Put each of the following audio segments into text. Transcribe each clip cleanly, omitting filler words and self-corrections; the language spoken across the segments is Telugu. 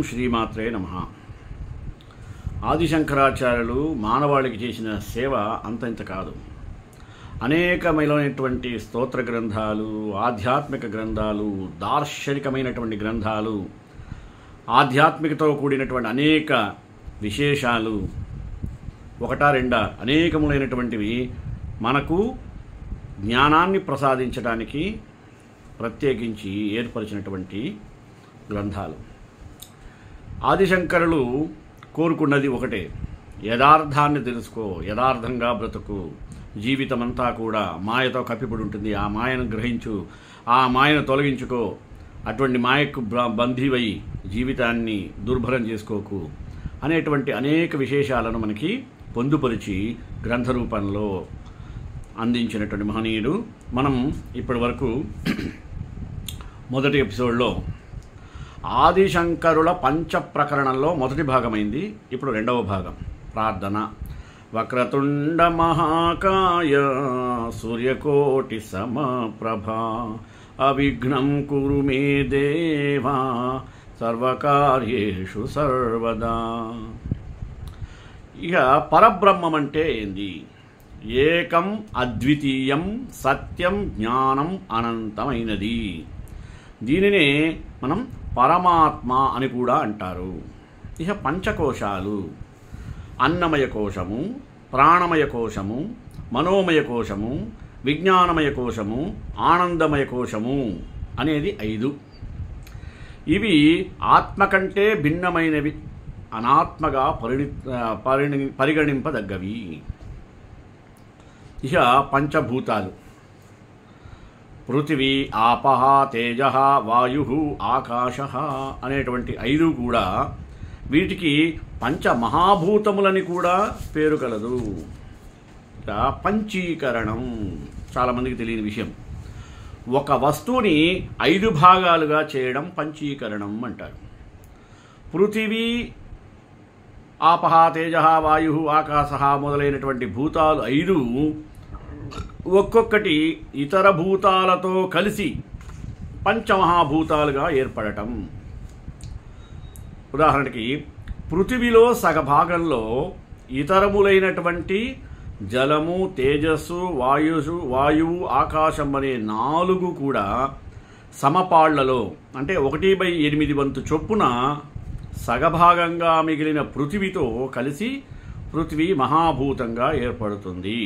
శ్రీమాత్రే నమః. ఆదిశంకరాచార్యులు మానవాళికి చేసిన సేవ అంతంత కాదు. అనేకమైనటువంటి స్తోత్ర గ్రంథాలు, ఆధ్యాత్మిక గ్రంథాలు, దార్శనికమైనటువంటి గ్రంథాలు, ఆధ్యాత్మికతో కూడినటువంటి అనేక విశేషాలు, ఒకటా రెండా అనేకములైనటువంటివి మనకు జ్ఞానాన్ని ప్రసాదించడానికి ప్రత్యేకించి ఏర్పరిచినటువంటి గ్రంథాలు. ఆదిశంకరులు కోరుకున్నది ఒకటే, యథార్థాన్ని తెలుసుకో, యథార్థంగా బ్రతుకు, జీవితమంతా కూడా మాయతో కప్పిపడి ఉంటుంది, ఆ మాయను గ్రహించు, ఆ మాయను తొలగించుకో, అటువంటి మాయకు బంధీవై జీవితాన్ని దుర్భరం చేసుకోకు అనేటువంటి అనేక విశేషాలను మనకి పొందుపరిచి గ్రంథ రూపంలో అందించినటువంటి మహనీయుడు. మనం ఇప్పటి వరకు మొదటి ఎపిసోడ్లో ఆదిశంకరుల పంచప్రకరణంలో మొదటి భాగమైంది. ఇప్పుడు రెండవ భాగం ప్రార్థన. వక్రతుండ మహాకాయ సూర్యకోటి సమప్రభ అవిఘ్నం కురు మే దేవా సర్వకార్యేషు సర్వదా. ఇక పరబ్రహ్మం అంటే ఏంది? ఏకం అద్వితీయం సత్యం జ్ఞానం అనంతమైనది. దీనినే మనం పరమాత్మ అని కూడా అంటారు. ఇక పంచకోశాలు, అన్నమయ కోశము, ప్రాణమయ కోశము, మనోమయ కోశము, విజ్ఞానమయ కోశము, ఆనందమయ కోశము అనేది 5. ఇవి ఆత్మ కంటే భిన్నమైనవి, అనాత్మగా పరిగణింపదగ్గవి. ఇక పంచభూతాలు పృథివీ, ఆపః, తేజః, వాయుః, ఆకాశః అనేటువంటి 5 కూడా, వీటికి పంచమహాభూతములని కూడా పేరు కలదు. ఇక పంచీకరణం చాలామందికి తెలియని విషయం. ఒక వస్తువుని 5 భాగాలుగా చేయడం పంచీకరణం అంటారు. పృథివీ, ఆపః, తేజః, వాయుః, ఆకాశః మొదలైనటువంటి భూతాలు 5 ఒక్కొక్కటి ఇతర భూతాలతో కలిసి పంచమహాభూతాలుగా ఏర్పడటం. ఉదాహరణకి పృథివీలో సగభాగంలో ఇతరములైనటువంటి జలము, తేజస్సు, వాయువు, ఆకాశం అనే 4 కూడా సమపాళ్లలో, అంటే 1/8 వంతు చొప్పున సగభాగంగా మిగిలిన పృథివీతో కలిసి పృథివీ మహాభూతంగా ఏర్పడుతుంది.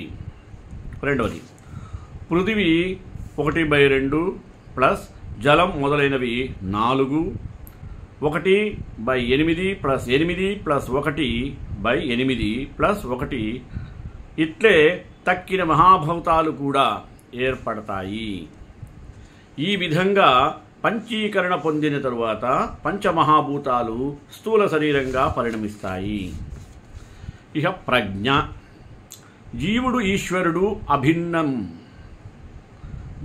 రెండవది పృథివీ 1/2 ప్లస్ జలం మొదలైనవి 4, 1/8 ప్లస్ 8 ప్లస్ 1/8 ప్లస్ 1 ఇట్లే తక్కిన మహాభూతాలు కూడా ఏర్పడతాయి. ఈ విధంగా పంచీకరణ పొందిన తరువాత పంచమహాభూతాలు స్థూల శరీరంగా పరిణమిస్తాయి. ఇక ప్రజ్ఞ. జీవుడు ఈశ్వరుడు అభిన్నం.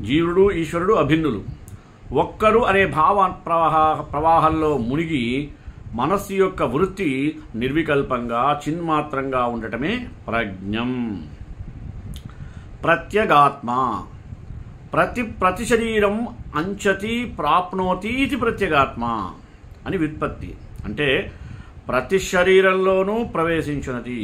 జీవుడు ఈశ్వరుడు అభిన్నులు. ఒక్కరు అనే ప్రవాహంలో మునిగి మనస్సు యొక్క వృత్తి నిర్వికల్పంగా చిన్మాత్రంగా ఉండటమే ప్రజ్ఞం. ప్రత్యగాత్మ. ప్రతి శరీరం అంచతి ప్రాప్నోతి ఇది ప్రత్యేగాత్మ అని వ్యుత్పత్తి. అంటే ప్రతి శరీరంలోనూ ప్రవేశించున్నది.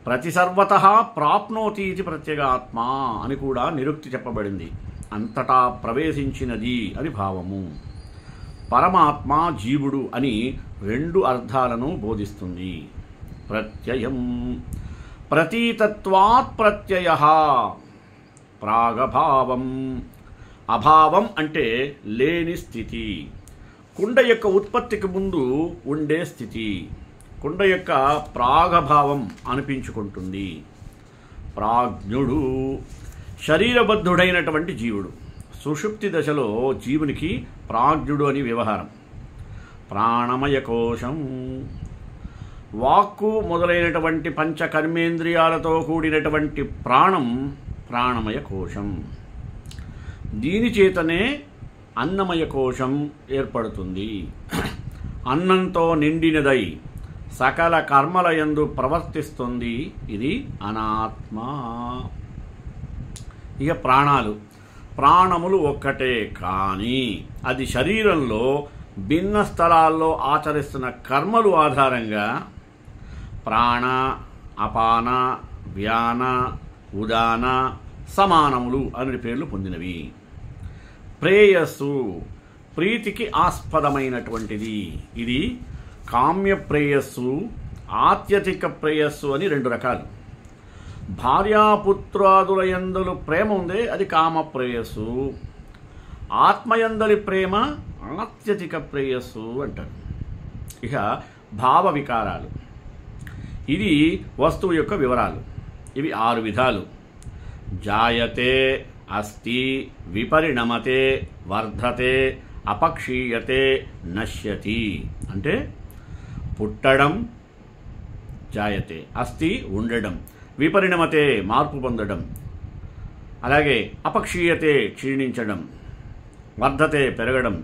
ప్రతి సర్వతః ప్రాప్నోతి ఇది ప్రత్యేగాత్మ అని కూడా నిరుక్తి చెప్పబడింది. అంతటా ప్రవేశించినది అని భావము. పరమాత్మ, జీవుడు అని 2 అర్థాలను బోధిస్తుంది. ప్రత్యయం. ప్రతీతత్వాత్ ప్రత్యయః. ప్రాగభావం. అభావం అంటే లేని స్థితి. కుండ యొక్క ఉత్పత్తికి ముందు ఉండే స్థితి. కుండ యొక్క ప్రాగభావం అనిపించుకుంటుంది. ప్రాజ్ఞుడు. శరీరబద్ధుడైనటువంటి జీవుడు. సుషుప్తి దశలో జీవునికి ప్రాజ్ఞుడు అని వ్యవహారం. ప్రాణమయ కోశం. వాక్కు మొదలైనటువంటి పంచకర్మేంద్రియాలతో కూడినటువంటి ప్రాణం ప్రాణమయ కోశం. దీని చేతనే అన్నమయ కోశం ఏర్పడుతుంది. అన్నంతో నిండినదై సకల కర్మల యందు ప్రవర్తిస్తుంది. ఇది అనాత్మ. ఇక ప్రాణాలు. ప్రాణములు ఒక్కటే, కానీ అది శరీరంలో భిన్న స్థలాల్లో ఆచరిస్తున్న కర్మలు ఆధారంగా ప్రాణ, అపాన, వ్యాన, ఉదాన, సమానములు అనే పేర్లు పొందినవి. ప్రేయస్సు ప్రీతికి ఆస్పదమైనటువంటిది. ఇది కామ్య ప్రేయస్సు, ఆత్యధిక ప్రేయస్సు అని రెండు రకాలు. భార్యాపుత్రాదుల యందలి ప్రేమ ఉందే అది కామ ప్రేయస్సు. ఆత్మయందలి ప్రేమ ఆత్యధిక ప్రేయస్సు అంటారు. ఇక భావ వికారాలు, ఇది వస్తువు యొక్క వివరాలు. ఇవి 6 విధాలు. జాయతే, అస్తి, విపరిణమతే, వర్ధతే, అపక్షీయతే, నశ్యతి. అంటే పుట్టడం, జాయతే, అస్తి ఉండడం, విపరిణమతే మార్పు పొందడం, అలాగే అపక్షీయతే క్షీణించడం, వర్ధతే పెరగడం,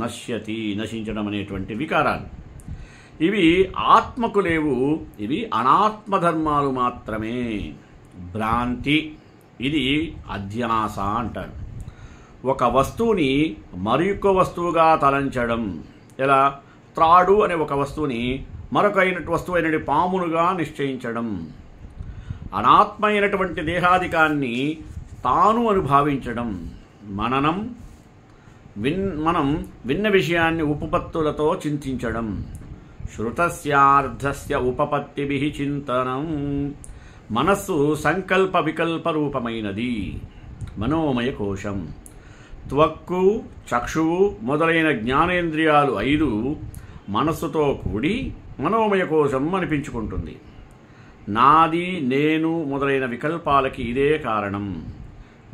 నశ్యతి నశించడం అనేటువంటి వికారాలు. ఇవి ఆత్మకు లేవు, ఇవి అనాత్మధర్మాలు మాత్రమే. భ్రాంతి, ఇది అధ్యాస అంటారు. ఒక వస్తువుని మరొక వస్తువుగా తలంచడం. ఎలా? త్రాడు అనే ఒక వస్తువుని మరొక వస్తువు అయిన పామునుగా నిశ్చయించడం. అనాత్మైనటువంటి దేహాదికాన్ని తాను అనుభవించడం. మననం, మనం విన్న విషయాన్ని ఉపపత్తులతో చింతించడం. శృతస్యార్థస్య ఉపపత్తిభిః చింతనం. మనస్సు సంకల్ప వికల్ప రూపమైనది. మనోమయ కోశం. త్వక్కు, చక్షువు మొదలైన జ్ఞానేంద్రియాలు 5 మనస్సుతో కూడి మనోమయ కోశం అనిపించుకుంటుంది. నాది, నేను మొదలైన వికల్పాలకి ఇదే కారణం.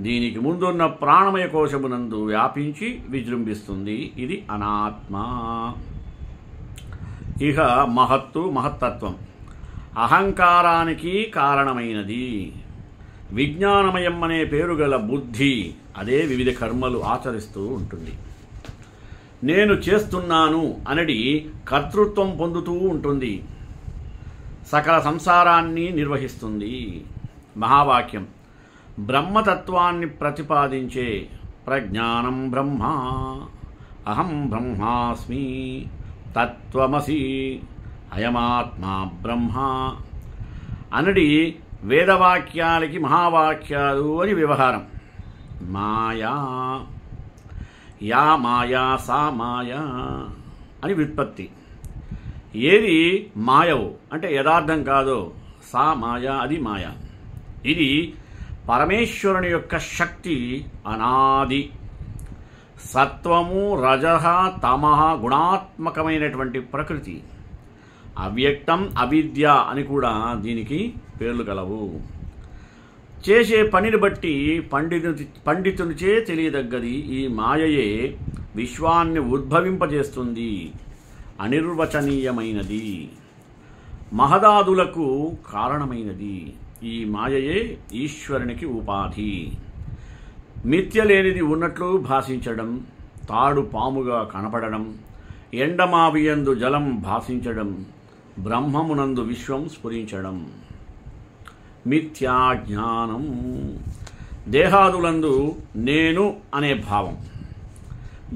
దీనికి ముందున్న ప్రాణమయ కోశమునందు వ్యాపించి విజృంభిస్తుంది. ఇది అనాత్మ. ఇక మహత్తు, మహత్తత్వం అహంకారానికి కారణమైనది. విజ్ఞానమయం అనే పేరు గల బుద్ధి అదే వివిధ కర్మలు ఆచరిస్తూ ఉంటుంది. నేను చేస్తున్నాను అనడి కర్తృత్వం పొందుతూ ఉంటుంది. సకల సంసారాన్ని నిర్వహిస్తుంది. మహావాక్యం బ్రహ్మతత్వాన్ని ప్రతిపాదించే ప్రజ్ఞానం బ్రహ్మ, అహం బ్రహ్మాస్మి, తత్వమసి, అయమాత్మా బ్రహ్మ అనడి వేదవాక్యాలకి మహావాక్యాలు అని వ్యవహారం. మాయా, యా మాయా సా మాయా అని వ్యుత్పత్తి. ఏది మాయవు అంటే యథార్థం కాదో సా మాయా, అది మాయ. ఇది పరమేశ్వరుని యొక్క శక్తి అనాది. సత్వము, రజః, తమః గుణాత్మకమైనటువంటి ప్రకృతి. అవ్యక్తం, అవిద్య అని కూడా దీనికి పేర్లు గలవు. చేసే పనిని బట్టి పండితునిచే తెలియదగ్గది ఈ మాయయే విశ్వాన్ని ఉద్భవింపజేస్తుంది. అనిర్వచనీయమైనది, మహదాదులకు కారణమైనది. ఈ మాయయే ఈశ్వరునికి ఉపాధి. మిథ్య లేనిది ఉన్నట్లు భాషించడం, తాడు పాముగా కనపడడం, ఎండమావియందు జలం భాషించడం, బ్రహ్మమునందు విశ్వం స్ఫురించడం. మిథ్యాజ్ఞానం దేహాదులందు నేను అనే భావం,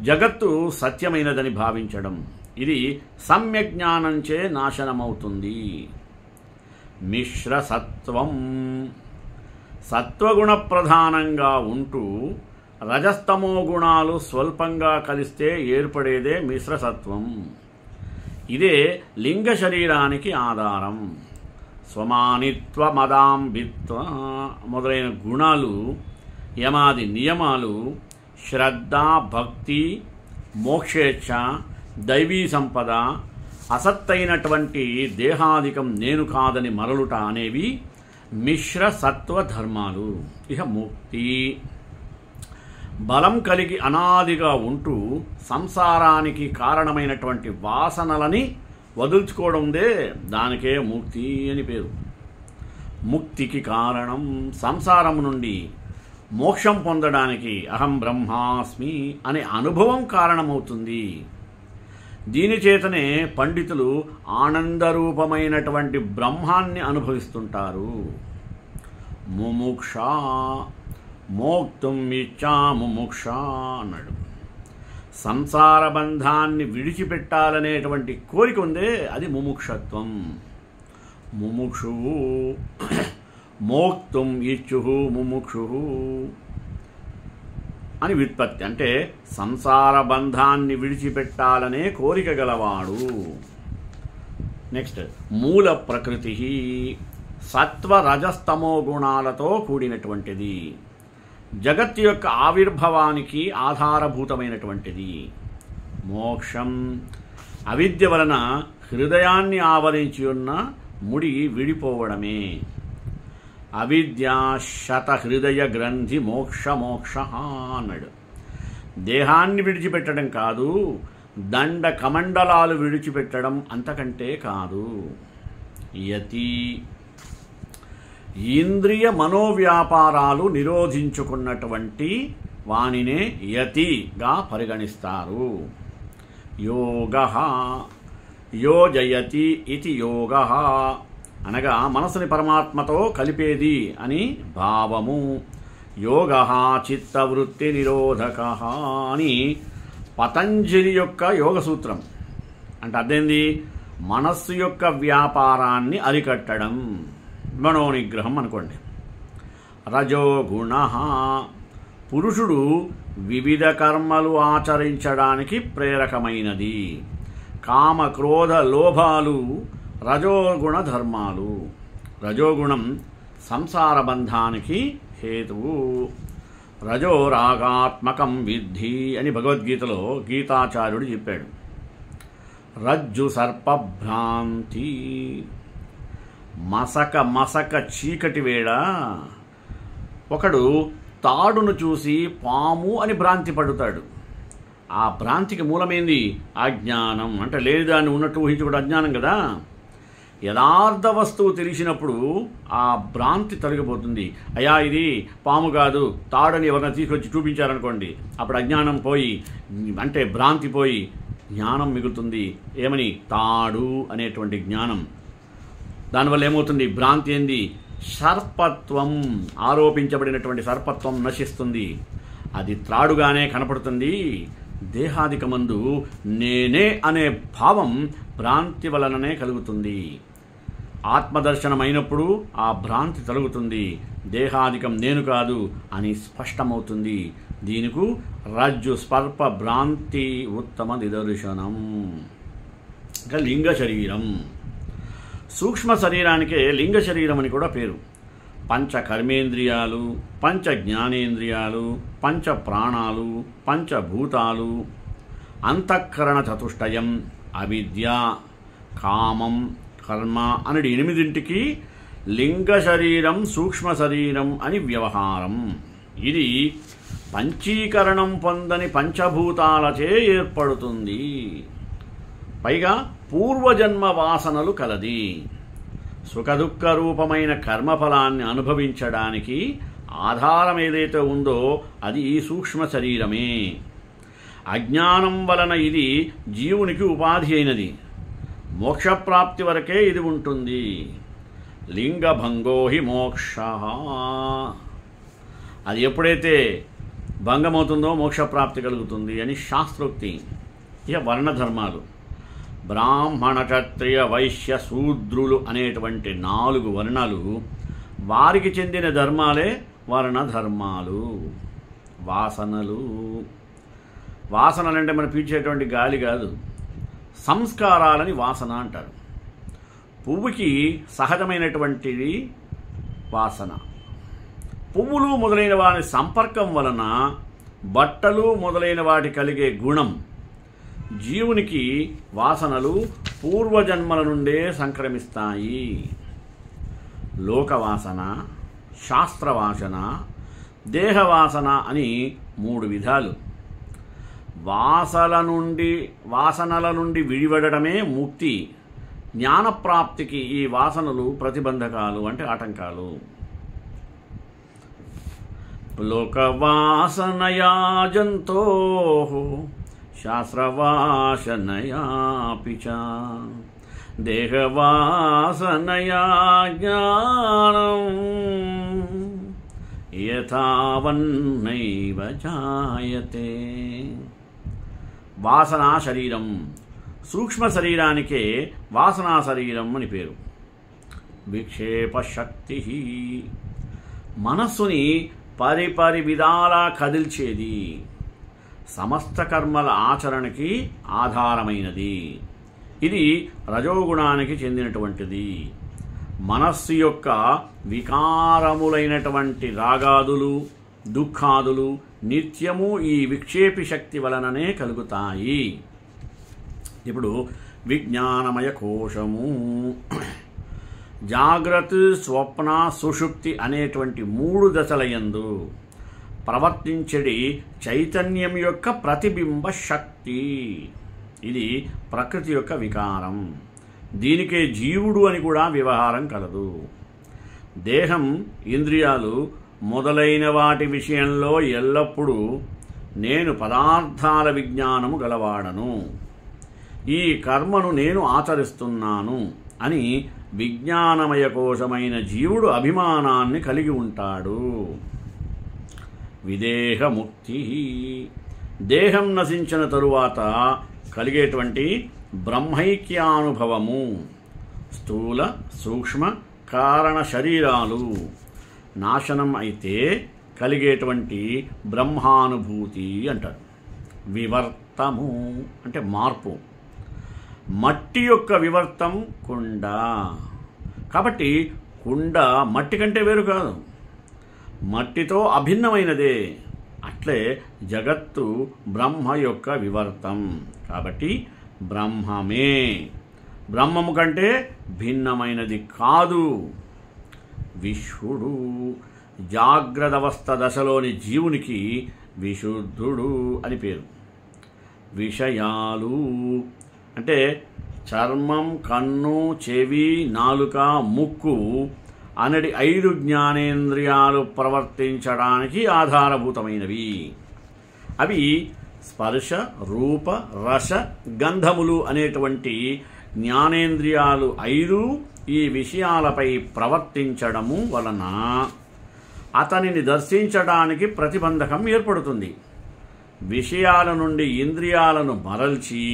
జగత్తు సత్యమైనదని భావించడం. ఇది సమ్యజ్ఞానంచే నాశనమవుతుంది. మిశ్రసత్వం సత్వగుణ ప్రధానంగా ఉంటూ రజస్తమో గుణాలు స్వల్పంగా కలిస్తే ఏర్పడేదే మిశ్రసత్వం. ఇదే లింగ శరీరానికి ఆధారం. స్వమానిత్వ, మదాంబిత్వ మొదలైన గుణాలు, యమాది నియమాలు, శ్రద్ధ, భక్తి, మోక్షేచ్ఛ, దైవీ సంపద, అసత్తైనటువంటి దేహాదికం నేను కాదని మరలుట అనేవి మిశ్ర సత్వ ధర్మాలు. ఇక ముక్తి బలం కలిగి అనాదిగా ఉంటూ సంసారానికి కారణమైనటువంటి వాసనలని వదుల్చుకోవడందే దానికే ముక్తి అని పేరు. ముక్తికి కారణం సంసారం నుండి మోక్షం పొందడానికి అహం బ్రహ్మాస్మి అనే అనుభవం కారణమవుతుంది. దీనిచేతనే పండితులు ఆనందరూపమైనటువంటి బ్రహ్మాన్ని అనుభవిస్తుంటారు. ముముక్ష మోక్తుం ఇచ్చా ముముక్ష అన్నాడు. సంసార బంధాన్ని విడిచిపెట్టాలనేటువంటి కోరిక ఉందే అది ముముక్షత్వం. ముముక్షువు మోక్తుం ఇచ్చుహు ముముక్షు అని వ్యుత్పత్తి. అంటే సంసార బంధాన్ని విడిచిపెట్టాలనే కోరిక గలవాడు. నెక్స్ట్, మూల ప్రకృతి సత్వ రజస్తమో గుణాలతో కూడినటువంటిది. జగత్తు యొక్క ఆవిర్భవానికి ఆధారభూతమైనటువంటిది. మోక్షం అవిద్య వలన హృదయాన్ని ఆవరించి ఉన్న ముడి విడిపోవడమే. అవిద్యా శత హృదయ గ్రంథి మోక్ష మోక్ష అన్నాడు. దేహాన్ని విడిచిపెట్టడం కాదు, దండ కమండలాలు విడిచిపెట్టడం అంతకంటే కాదు. యతి ఇంద్రియ మనోవ్యాపారాలు నిరోధించుకున్నటువంటి వానినే యతిగా పరిగణిస్తారు. యోగః యోజయతి ఇది యోగః అనగా మనసుని పరమాత్మతో కలిపేది అని భావము. యోగః చిత్తవృత్తి నిరోధకః అని పతంజలి యొక్క యోగ సూత్రం. అంటే అదేంది? మనస్సు యొక్క వ్యాపారాన్ని అరికట్టడం, మనోనిగ్రహం అనుకోండి. రజోగుణ పురుషుడు వివిధ కర్మలు ఆచరించడానికి ప్రేరకమైనది. కామ క్రోధ లోభాలు రజోగుణ ధర్మాలు. రజోగుణం సంసార బంధానికి హేతువు. రజో రాగాత్మకం విద్ధి అని భగవద్గీతలో గీతాచార్యుడు చెప్పాడు. రజ్జు సర్పభ్రాంతి మసక మసక చీకటి వేళ ఒకడు తాడును చూసి పాము అని భ్రాంతి పడుతాడు. ఆ భ్రాంతికి మూలమైంది అజ్ఞానం. అంటే లేదు దాన్ని ఉన్నట్టు ఊహించుకోవడం అజ్ఞానం కదా. యథార్థ వస్తువు తెలిసినప్పుడు ఆ భ్రాంతి తొలగిపోతుంది. అయ్యా ఇది పాము కాదు తాడని ఎవరైనా తీసుకొచ్చి చూపించారనుకోండి, అప్పుడు అజ్ఞానం పోయి అంటే భ్రాంతి పోయి జ్ఞానం మిగులుతుంది. ఏమని? తాడు అనేటువంటి జ్ఞానం. దానివల్ల ఏమవుతుంది? భ్రాంతి ఏంది? సర్పత్వం, ఆరోపించబడినటువంటి సర్పత్వం నశిస్తుంది. అది త్రాడుగానే కనపడుతుంది. దేహాదికమందు నేనే అనే భావం భ్రాంతి వలననే కలుగుతుంది. ఆత్మదర్శనమైనప్పుడు ఆ భ్రాంతి తొలగుతుంది. దేహాదికం నేను కాదు అని స్పష్టమవుతుంది. దీనికి రజ్జు స్పర్ప భ్రాంతి ఉత్తమ నిదర్శనం. ఇంకా లింగ శరీరం. సూక్ష్మ శరీరానికే లింగ శరీరం అని కూడా పేరు. పంచ కర్మేంద్రియాలు, పంచ జ్ఞానేంద్రియాలు, పంచ ప్రాణాలు, పంచభూతాలు, అంతఃకరణ చతుష్టయం, అవిద్య, కామం, కర్మ అనేది 8ంటికి లింగ శరీరం సూక్ష్మ శరీరం అని వ్యవహారం. ఇది పంచీకరణం పొందని పంచభూతాలచే ఏర్పడుతుంది. పైగా పూర్వజన్మ వాసనలు కలది. సుఖదుఖ రూపమైన కర్మఫలాన్ని అనుభవించడానికి ఆధారం ఏదైతే ఉందో అది ఈ సూక్ష్మ శరీరమే. అజ్ఞానం వలన ఇది జీవునికి ఉపాధి అయినది. మోక్షప్రాప్తి వరకే ఇది ఉంటుంది. లింగభంగో హి మోక్ష. అది ఎప్పుడైతే భంగమవుతుందో మోక్షప్రాప్తి కలుగుతుంది అని శాస్త్రోక్తి. ఇక వర్ణధర్మాలు. బ్రాహ్మణ క్షత్రియ వైశ్య శూద్రులు అనేటువంటి 4 వర్ణాలు, వారికి చెందిన ధర్మాలే వర్ణధర్మాలు. వాసనలు. వాసనలంటే మనం పీల్చేటువంటి గాలి కాదు, సంస్కారాలని వాసన అంటారు. పువ్వుకి సహజమైనటువంటిది వాసన. పువ్వులు మొదలైన వాటి సంపర్కం వలన బట్టలు మొదలైన వాటి కలిగే గుణం. జీవునికి వాసనలు పూర్వజన్మల నుండే సంక్రమిస్తాయి. లోకవాసన, శాస్త్రవాసన, దేహవాసన అని 3 విధాలు. వాసనల నుండి విడివడమే ముక్తి. జ్ఞానప్రాప్తికి ఈ వాసనలు ప్రతిబంధకాలు అంటే ఆటంకాలు. లోకవాసనయా జంతో శాస్త్రవాసనయాపి చ దేహవాసనయా జ్ఞానం యథావన్నైవ జాయతే. వాసనా శరీరం. సూక్ష్మ శరీరానికే వాసనా శరీరం అని పేరు. విక్షేప శక్తి, మనస్సుని పరిపరి విధాలా కదిల్చేది, సమస్త కర్మల ఆచరణకి ఆధారమైనది. ఇది రజోగుణానికి చెందినటువంటిది. మనస్సు యొక్క వికారములైనటువంటి రాగాదులు, దుఃఖాదులు నిత్యము ఈ విక్షేపి శక్తి వలననే కలుగుతాయి. ఇప్పుడు విజ్ఞానమయ కోశము, జాగ్రత్త, స్వప్న, సుషుప్తి అనేటువంటి 3 దశలయందు ప్రవర్తించడి చైతన్యం యొక్క ప్రతిబింబ శక్తి. ఇది ప్రకృతి యొక్క వికారం. దీనికే జీవుడు అని కూడా వ్యవహారం కలదు. దేహం, ఇంద్రియాలు మొదలైన వాటి విషయంలో ఎల్లప్పుడూ నేను పదార్థాల విజ్ఞానము గలవాడను, ఈ కర్మను నేను ఆచరిస్తున్నాను అని విజ్ఞానమయ కోశమైన జీవుడు అభిమానాన్ని కలిగి ఉంటాడు. విదేహముక్తి, దేహం నశించిన తరువాత కలిగేటువంటి బ్రహ్మైక్యానుభవము. స్థూల, సూక్ష్మ, కారణ శరీరాలు నాశనం అయితే కలిగేటువంటి బ్రహ్మానుభూతి అంటారు. వివర్తము అంటే మార్పు. మట్టి యొక్క వివర్తం కుండ. కాబట్టి కుండ మట్టి కంటే వేరు కాదు, మట్టితో అభిన్నమైనదే. అట్లే జగత్తు బ్రహ్మ యొక్క వివర్తం. కాబట్టి బ్రహ్మమే, బ్రహ్మము కంటే భిన్నమైనది కాదు. విశుడు, జాగ్రత్తవస్థ దశలోని జీవునికి విశుద్ధుడు అని పేరు. విషయాలు అంటే చర్మం, కన్ను, చెవి, నాలుక, ముక్కు అనడి 5 జ్ఞానేంద్రియాలు ప్రవర్తించడానికి ఆధారభూతమైనవి. అవి స్పర్శ, రూప, రస, గంధములు అనేటువంటి జ్ఞానేంద్రియాలు 5 ఈ విషయాలపై ప్రవర్తించడము వలన అతనిని దర్శించడానికి ప్రతిబంధకం ఏర్పడుతుంది. విషయాల నుండి ఇంద్రియాలను మరల్చి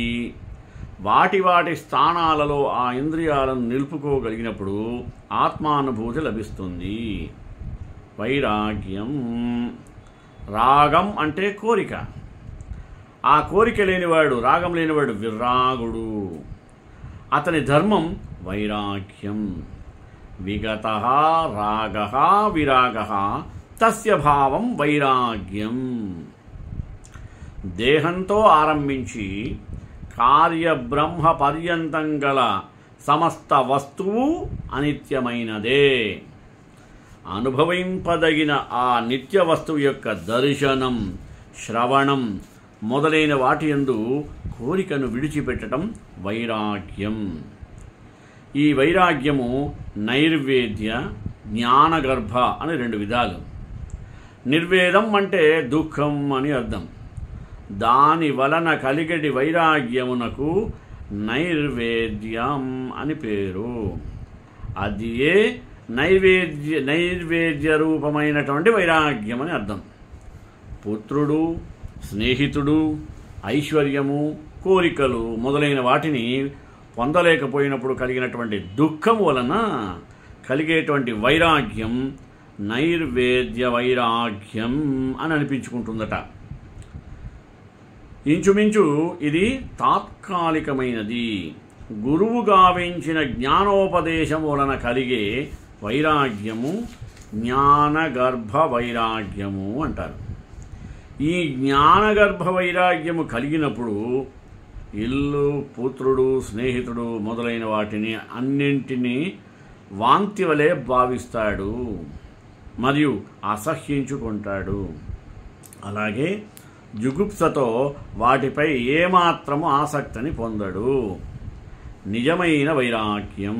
వాటి వాటి స్థానాలలో ఆ ఇంద్రియాలను నిలుపుకోగలిగినప్పుడు ఆత్మానుభూతి లభిస్తుంది. వైరాగ్యం, రాగం అంటే కోరిక. ఆ కోరిక లేనివాడు, రాగం లేనివాడు విరాగుడు. అతని ధర్మం వైరాగ్యం. విగతః రాగః విరాగః తస్య భావం వైరాగ్యం. దేహంతో ఆరంభించి కార్యబ్రహ్మ పర్యంతం గల సమస్త వస్తువు అనిత్యమైనదే. అనుభవింపదగిన ఆ నిత్య వస్తువు యొక్క దర్శనం, శ్రవణం మొదలైన వాటి యందు కోరికను విడిచిపెట్టడం వైరాగ్యం. ఈ వైరాగ్యము నైర్వేద్య, జ్ఞానగర్భ అని 2 విధాలు. నిర్వేదం అంటే దుఃఖం అని అర్థం. దాని వలన కలిగడి వైరాగ్యమునకు నైర్వేద్యం అని పేరు. అది నైవేద్య రూపమైనటువంటి వైరాగ్యం అని అర్థం. పుత్రుడు, స్నేహితుడు, ఐశ్వర్యము, కోరికలు మొదలైన వాటిని పొందలేకపోయినప్పుడు కలిగినటువంటి దుఃఖం వలన కలిగేటువంటి వైరాగ్యం నైర్వేద్య వైరాగ్యం అని అనిపించుకుంటుందట. ఇంచుమించు ఇది తాత్కాలికమైనది. గురువు గావించిన జ్ఞానోపదేశం వలన కలిగే వైరాగ్యము జ్ఞానగర్భ వైరాగ్యము అంటారు. ఈ జ్ఞానగర్భ వైరాగ్యము కలిగినప్పుడు ఇల్లు, పుత్రుడు, స్నేహితుడు మొదలైన వాటిని అన్నింటినీ వాంతి వలె భావిస్తాడు మరియు అసహ్యించుకుంటాడు. అలాగే జుగుప్సతో వాటిపై ఏమాత్రము ఆసక్తిని పొందడు. నిజమైన వైరాగ్యం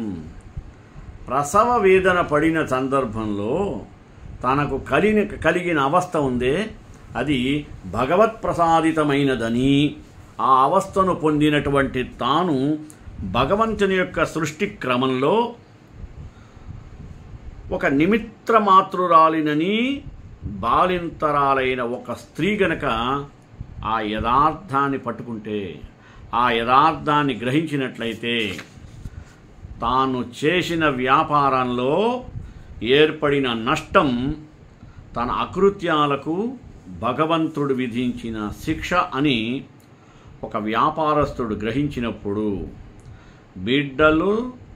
ప్రసవ వేదన పడిన సందర్భంలో తనకు కలిగిన అవస్థ ఉందే అది భగవత్ ప్రసాదితమైనదని, ఆ అవస్థను పొందినటువంటి తాను భగవంతుని యొక్క సృష్టి క్రమంలో ఒక నిమిత్ర మాతృరాలినని బాలింతరాలైన ఒక స్త్రీ గనక ఆ యథార్థాన్ని పట్టుకుంటే, ఆ యథార్థాన్ని గ్రహించినట్లయితే తాను చేసిన వ్యాపారంలో ఏర్పడిన నష్టం తన అకృత్యాలకు భగవంతుడు విధించిన శిక్ష అని ఒక వ్యాపారస్తుడు గ్రహించినప్పుడు బిడ్డలు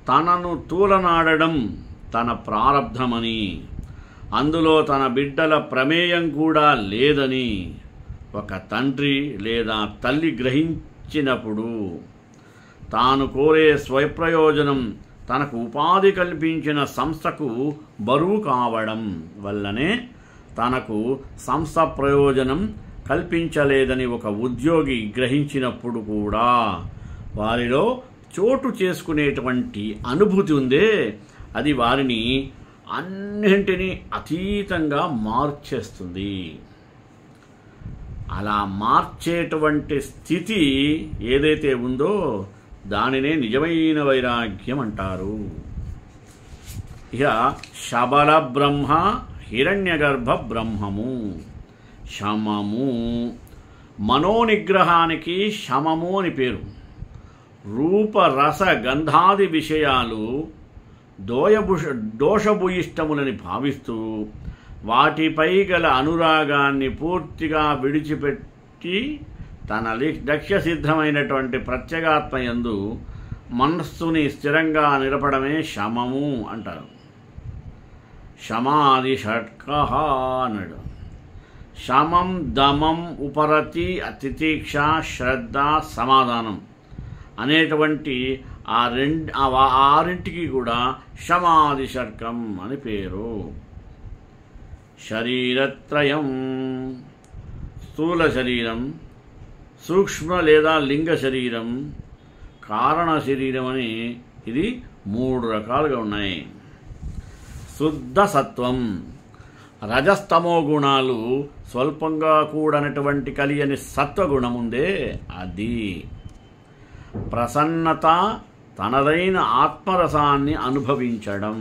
తనను తూలనాడడం తన ప్రారబ్ధమని, అందులో తన బిడ్డల ప్రమేయం కూడా లేదని ఒక తండ్రి లేదా తల్లి గ్రహించినప్పుడు తాను కోరే స్వప్రయోజనం తనకు ఉపాధి కల్పించిన సంస్థకు బరువు కావడం వల్లనే తనకు సంస్థ ప్రయోజనం కల్పించలేదని ఒక ఉద్యోగి గ్రహించినప్పుడు కూడా వారిలో చోటు చేసుకునేటువంటి అనుభూతి ఉందే, అది వారిని అన్నింటినీ అతీతంగా మార్చేస్తుంది. అలా మార్చేటువంటి స్థితి ఏదైతే ఉందో దానినే నిజమైన వైరాగ్యం అంటారు. ఇక శబల బ్రహ్మ, హిరణ్యగర్భ బ్రహ్మము, శమము. మనోనిగ్రహానికి శమము అని పేరు. రూప రస గంధాది విషయాలు దోషభూయిష్టములని భావిస్తూ వాటిపై గల అనురాగాన్ని పూర్తిగా విడిచిపెట్టి తన లక్ష్యసిద్ధమైనటువంటి ప్రత్యేగాత్మయందు మనస్సుని స్థిరంగా నిలపడమే శమము అంటారు. శమాది షట్కః అన్నాడు. శమం, దమం, ఉపరతి, తితిక్ష, శ్రద్ధ, సమాధానం అనేటువంటి ఆరింటికి కూడా శమాది షట్కం అని పేరు. శరీరత్రయం, స్థూల శరీరం, సూక్ష్మ లేదా లింగ శరీరం, కారణ శరీరం అని ఇది 3 రకాలుగా ఉన్నాయి. శుద్ధ సత్వం, రజస్తమో గుణాలు స్వల్పంగా కూడనటువంటి కలియని సత్వగుణం ఉందే అది. ప్రసన్నత, తనదైన ఆత్మరసాన్ని అనుభవించడం.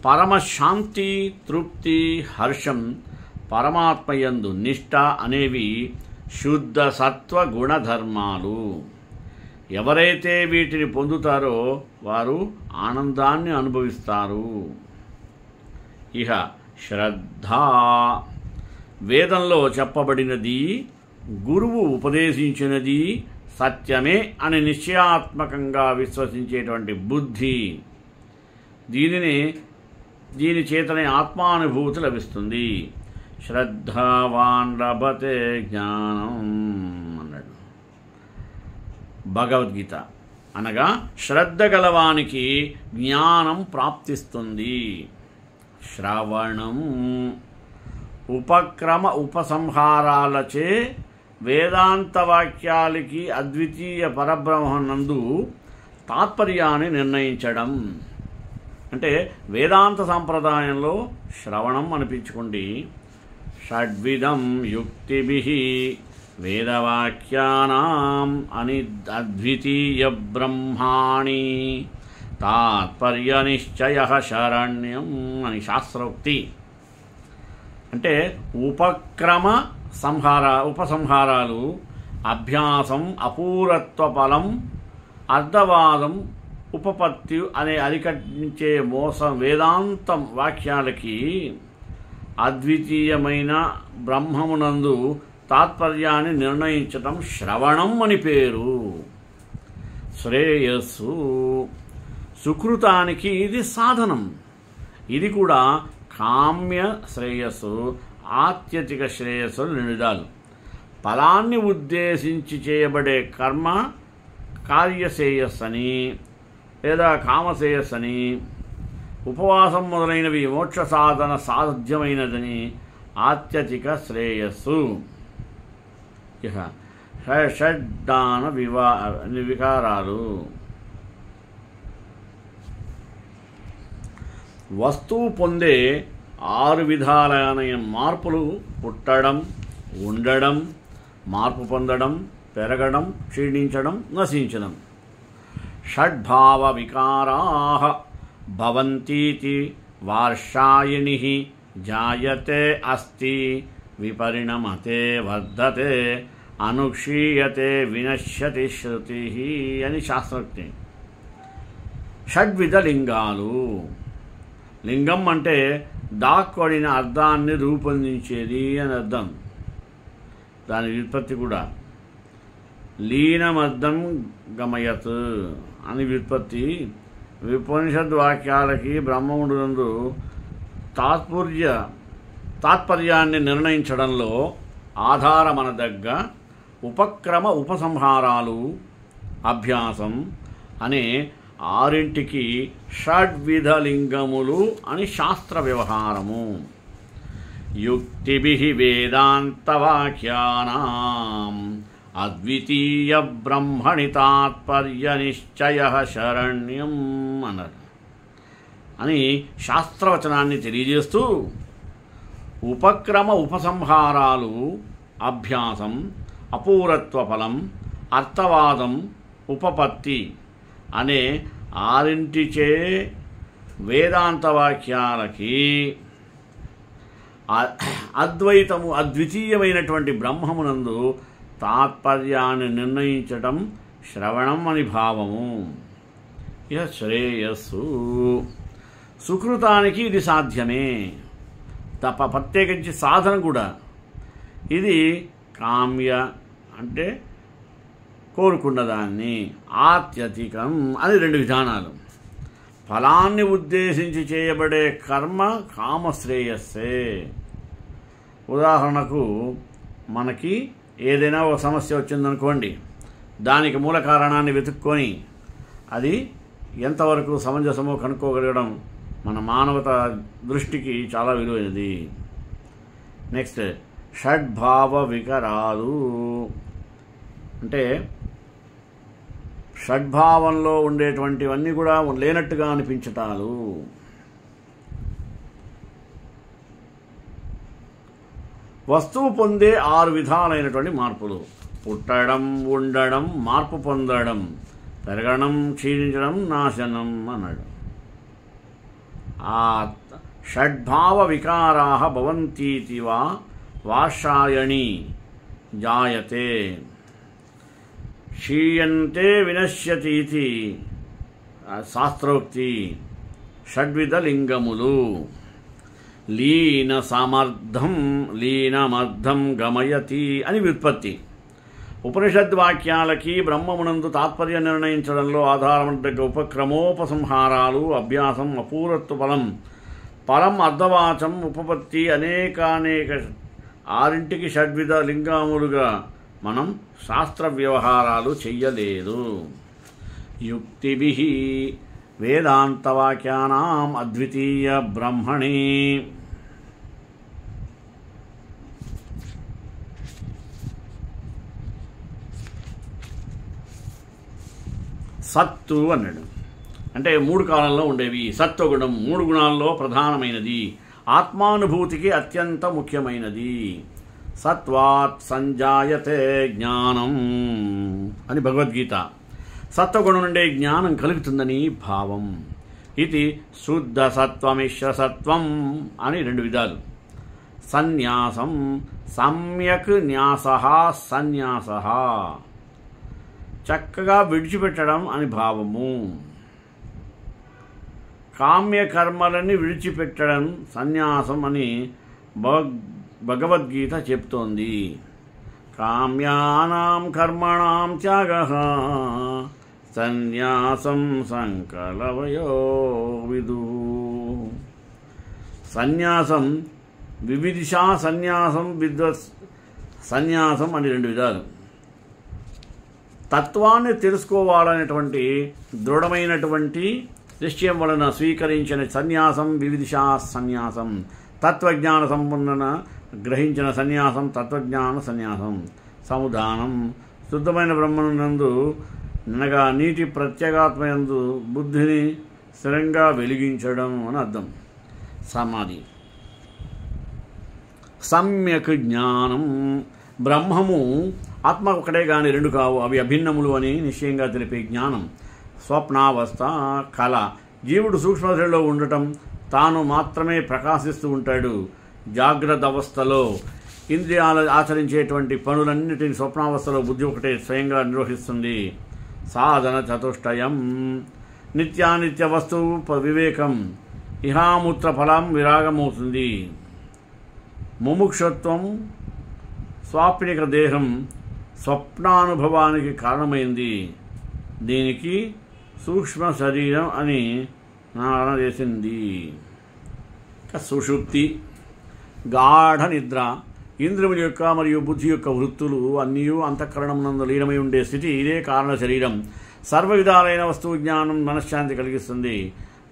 పరమశాంతి, తృప్తి, హర్షం, పరమాత్మయందు నిష్ఠ అనేవి శుద్ధ సత్వ గుణధర్మాలు. ఎవరైతే వీటిని పొందుతారో వారు ఆనందాన్ని అనుభవిస్తారు. ఇహ శ్రద్ధ, వేదంలో చెప్పబడినది, గురువు ఉపదేశించినది సత్యమే అని నిశ్చయాత్మకంగా విశ్వసించేటువంటి బుద్ధి. దీని చేతనే ఆత్మానుభూతి లభిస్తుంది. శ్రద్ధావాన్ లభతే జ్ఞానం అన్నాడు భగవద్గీత. అనగా శ్రద్ధ గలవానికి జ్ఞానం ప్రాప్తిస్తుంది. శ్రవణం, ఉపక్రమ ఉపసంహారాలచే వేదాంత వాక్యాలకి అద్వితీయ పరబ్రహ్మనందు తాత్పర్యాన్ని నిర్ణయించడం. అంటే వేదాంత సంప్రదాయంలో శ్రవణం అనిపించుకోండి. షడ్విధం యుక్తిభిః వేదవాక్యానాం అని అద్వితీయ బ్రహ్మాణి తాత్పర్య నిశ్చయ శరణ్యం అని శాస్త్రోక్తి. అంటే ఉపసంహారాలు, అభ్యాసం, అపూరత్వ ఫలం, అర్ధవాదం, ఉపపత్తి అనే అరికట్టించే వేదాంతం వాక్యాలకి అద్వితీయమైన బ్రహ్మమునందు తాత్పర్యాన్ని నిర్ణయించటం శ్రవణం అని పేరు. శ్రేయస్సు, సుకృతానికి ఇది సాధనం. ఇది కూడా కామ్య శ్రేయస్సు, ఆత్యతిక శ్రేయస్సులు నిదాలు. ఫలాన్ని ఉద్దేశించి చేయబడే కర్మ కార్యశ్రేయస్సని లేదా కామశ్రేయస్సని, ఉపవాసం మొదలైనవి మోక్ష సాధన సాధ్యమైనదని ఆత్యతిక శ్రేయస్సు. ఇక షడ్డాన వికారాలు. వస్తువు పొందే 6 విధాలైన మార్పులు: పుట్టడం, ఉండడం, మార్పు పొందడం, పెరగడం, క్షీణించడం, నశించడం. షడ్భావ వికారాః భవంతీతి వార్షాయణిః జాయతే అస్తి విపరిణమతే వర్ధతే అనుక్షీయతే వినశ్యతి శృతి అని శాస్త్రోక్తి. షడ్విధ లింగాలు. లింగం అంటే దాక్కొడిన అర్థాన్ని రూపొందించేది అని అర్థం. దాని వ్యుత్పత్తి కూడా లీనమర్థం గమయత్ అని వ్యుత్పత్తి. ఉపనిషద్వాక్యాలకి బ్రహ్మమునందు తాత్పర్యాన్ని నిర్ణయించడంలో ఆధారమనదగ్గ ఉపక్రమ ఉపసంహారాలు అభ్యాసం అనే 6ంటికి షడ్విధ లింగములు అని శాస్త్ర వ్యవహారము. యుక్తిభిః వేదాంతవాక్యానాం అద్వితీయ బ్రహ్మణి తాత్పర్య నిశ్చయః శరణ్యం అన్నారు అని శాస్త్రవచనాన్ని తెలియజేస్తూ ఉపక్రమ ఉపసంహారాలు అభ్యాసం, అపూరత్వ ఫలం, అర్థవాదం, ఉపపత్తి అనే 6ంటిచే వేదాంతవాక్యాలకి అద్వైతము అద్వితీయమైనటువంటి బ్రహ్మమునందు తాత్పర్యాన్ని నిర్ణయించటం శ్రవణం అని భావము. ఇక శ్రేయస్సు. సుకృతానికి ఇది సాధ్యమే, ప్రత్యేకించి సాధన కూడా. ఇది కామ్య అంటే కోరుకున్నదాన్ని, ఆత్యతికం అని 2 విధానాలు. ఫలాన్ని ఉద్దేశించి చేయబడే కర్మ కామశ్రేయస్సే. ఉదాహరణకు మనకి ఏదైనా ఒక సమస్య వచ్చిందనుకోండి, దానికి మూల కారణాన్ని వెతుక్కొని అది ఎంతవరకు సమంజసమో కనుక్కోగలగడం మన మానవత దృష్టికి చాలా విలువైనది. నెక్స్ట్ షడ్భావ వికరాలు అంటే షడ్భావంలో ఉండేటువంటివన్నీ కూడా లేనట్టుగా అనిపించటాలు. వస్తువు పొందే 6 విధాలైనటువంటి మార్పులు. పుట్టడం, ఉండడం, మార్పు పొందడం, పెరగడం, క్షీణించడం, నాశనం అన్నాడు. ఆ షడ్భావ వికారాః భవంతీతి వా వాషాయణి జాయతే క్షీయంతే వినశ్యతీతి శాస్త్రోక్తి. షడ్విధ లింగములు. లీనమర్థం గమయతి అని వ్యుత్పత్తి. ఉపనిషద్వాక్యాలకి బ్రహ్మమునందు తాత్పర్య నిర్ణయించడంలో ఆధారమనదగ్గ ఉపక్రమోపసంహారాలు అభ్యాసం, అపూరత్వ ఫలం, అర్ధవాచం, ఉపపత్తి అనేకానేక 6ంటికి షడ్విధ లింగములుగా మనం శాస్త్ర వ్యవహారాలు చెయ్యలేదు. యుక్తిభిః వేదాంతవాక్యానాం అద్వితీయ బ్రహ్మణి. సత్తు అన్నాడు అంటే 3 కాలంలో ఉండేవి. సత్వగుణం 3 గుణాల్లో ప్రధానమైనది, ఆత్మానుభూతికి అత్యంత ముఖ్యమైనది. సత్వాత్ సంజాయతే జ్ఞానం అని భగవద్గీత. సత్వగుణం నుండే జ్ఞానం కలుగుతుందని భావం. ఇది శుద్ధ సత్వమిశ్ర సత్వం అని 2 విధాలు. సన్యాసం సమ్యక్ న్యాసః సన్యాసః చక్కగా విడిచిపెట్టడం అని భావము. కామ్యకర్మలని విడిచిపెట్టడం సన్యాసం అని భగవద్గీత చెప్తోంది. కామ్యానాం కర్మణాం త్యాగః సన్యాసం సంకలవయో విదుః. సన్యాసం వివిధిషా సన్యాసం విద్వత్ సన్యాసం అని 2 విధాలు. తత్వాన్ని తెలుసుకోవాలనేటువంటి దృఢమైనటువంటి నిశ్చయం వలన స్వీకరించిన సన్యాసం వివిధిషా సన్యాసం. తత్వజ్ఞాన సంపన్న గ్రహించిన సన్యాసం తత్వజ్ఞాన సన్యాసం. సముదానం శుద్ధమైన బ్రహ్మనందు అనగా నీటి ప్రత్యేగాత్మయందు బుద్ధిని స్థిరంగా వెలిగించడం అని అర్థం. సమాధి. సమ్యక్ జ్ఞానం బ్రహ్మము ఆత్మ ఒకటే కానీ 2 కావు, అవి అభిన్నములు అని నిశ్చయంగా తెలిపే జ్ఞానం. స్వప్నావస్థ కళ. జీవుడు సూక్ష్మశరీరంలో ఉండటం, తాను మాత్రమే ప్రకాశిస్తూ ఉంటాడు. జాగ్రత్త అవస్థలో ఇంద్రియాలు ఆచరించేటువంటి పనులన్నిటిని స్వప్నావస్థలో బుద్ధి ఒకటే స్వయంగా నిర్వహిస్తుంది. సాధన చతుష్టయం నిత్యానిత్య వస్తువు వివేకం ఇహామూత్ర ఫలం విరాగమవుతుంది. ముముక్షత్వం స్వాప్నిక దేహం స్వప్నానుభవానికి కారణమైంది. దీనికి సూక్ష్మ శరీరం అని నారణ చేసింది. సుషుప్తి గాఢ నిద్ర ఇంద్రియముల యొక్క మరియు బుద్ధి యొక్క వృత్తులు అన్నీ అంతఃకరణమునందు లీనమై ఉండే స్థితి. ఇదే కారణ శరీరం. సర్వ విధాలైన వస్తువు జ్ఞానం మనశ్శాంతి కలిగిస్తుంది.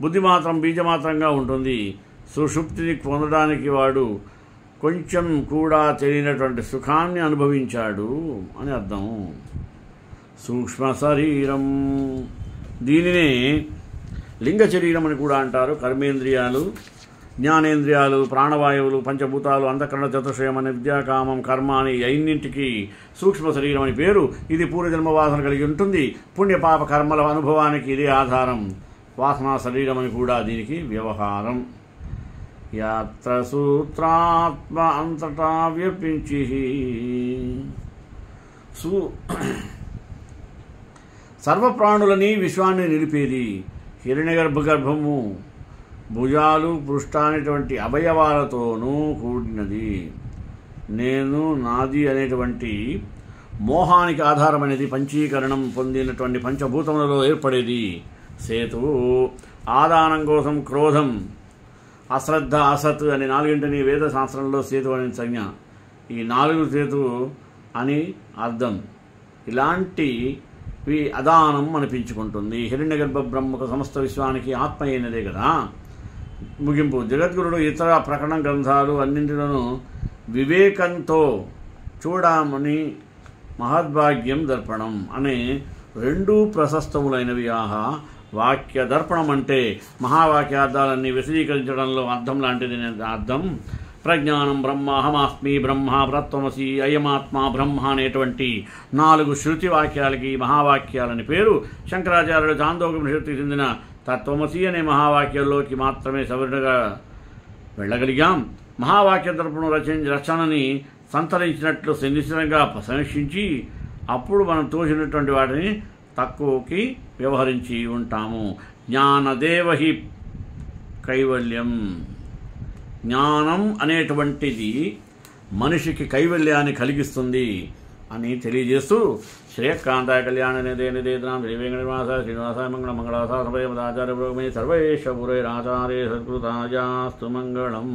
బుద్ధి మాత్రం బీజమాత్రంగా ఉంటుంది. సుషుప్తిని పొందడానికి వాడు కొంచెం కూడా తెలియనటువంటి సుఖాన్ని అనుభవించాడు అని అర్థం. సూక్ష్మ శరీరం దీనినే లింగ శరీరం అని కూడా అంటారు. కర్మేంద్రియాలు, జ్ఞానేంద్రియాలు, ప్రాణవాయువులు, పంచభూతాలు, అంతఃకరణ చతుష్టయం అనే విద్యాకామం కర్మ అని అయిన్నింటికి సూక్ష్మ శరీరం అని పేరు. ఇది పూర్వజన్మ వాసన కలిగి ఉంటుంది. పుణ్యపాప కర్మల అనుభవానికి ఇదే ఆధారం. వాసనా శరీరం అని కూడా దీనికి వ్యవహారం. యాత్ర సూత్రాత్మ అంతటా వ్యాపించి సర్వప్రాణులని విశ్వాన్ని నిలిపేది. హిరణ్యగర్భము భుజాలు పృష్ఠ అనేటువంటి అవయవాలతోనూ కూడినది. నేను నాది అనేటువంటి మోహానికి ఆధారమైనది. పంచీకరణం పొందినటువంటి పంచభూతములలో ఏర్పడేది. సేతువు ఆదానం కోసం క్రోధం, అశ్రద్ధ, అసత్ అనే నాలుగింటిని వేద శాస్త్రంలో సేతు అనే సంజ్ఞ. ఈ నాలుగు సేతు అని అర్థం. ఇలాంటివి అదానం అనిపించుకుంటుంది. హిరణ్యగర్భ బ్రహ్మకు సమస్త విశ్వానికి ఆత్మ అయినదే కదా. ముగింపు. జగద్గురుడు ఇతర ప్రకటన గ్రంథాలు అన్నింటిలోనూ వివేకంతో చూడమని మహద్భాగ్యం దర్పణం అనే రెండు ప్రశస్తములైనవి. ఆహా, వాక్య దర్పణం అంటే మహావాక్యార్థాలన్నీ విశదీకరించడంలో అర్థం లాంటిది. అర్థం ప్రజ్ఞానం బ్రహ్మ, అహమాస్మి బ్రహ్మ, ప్రత్వమసి, అయమాత్మ బ్రహ్మ అనేటువంటి 4 శృతి వాక్యాలకి మహావాక్యాలని పేరు. శంకరాచార్యుడు చాందోగ్యోపనిషత్తుకి చెందిన తత్వమసి అనే మహావాక్యంలోకి మాత్రమే సవరణగా వెళ్ళగలిగాం. మహావాక్య దర్పణం రచనని సంతరించినట్లు నిశ్చితంగా సమీక్షించి అప్పుడు మనం తోచినటువంటి వాటిని తక్కువకి వ్యవహరించి ఉంటాము. జ్ఞానదేవహి కైవల్యం. జ్ఞానం అనేటువంటిది మనిషికి కైవల్యాన్ని కలిగిస్తుంది అని తెలియజేస్తూ శ్రేయకాంతాయ కళ్యాణ నిదే నిదేద్రాం శ్రీ వెంకటనివాస శ్రీనివాసాయ మంగళం మంగళాచార్య సర్వేష పురైరాచార్య సత్కృతాయాస్తు మంగళం.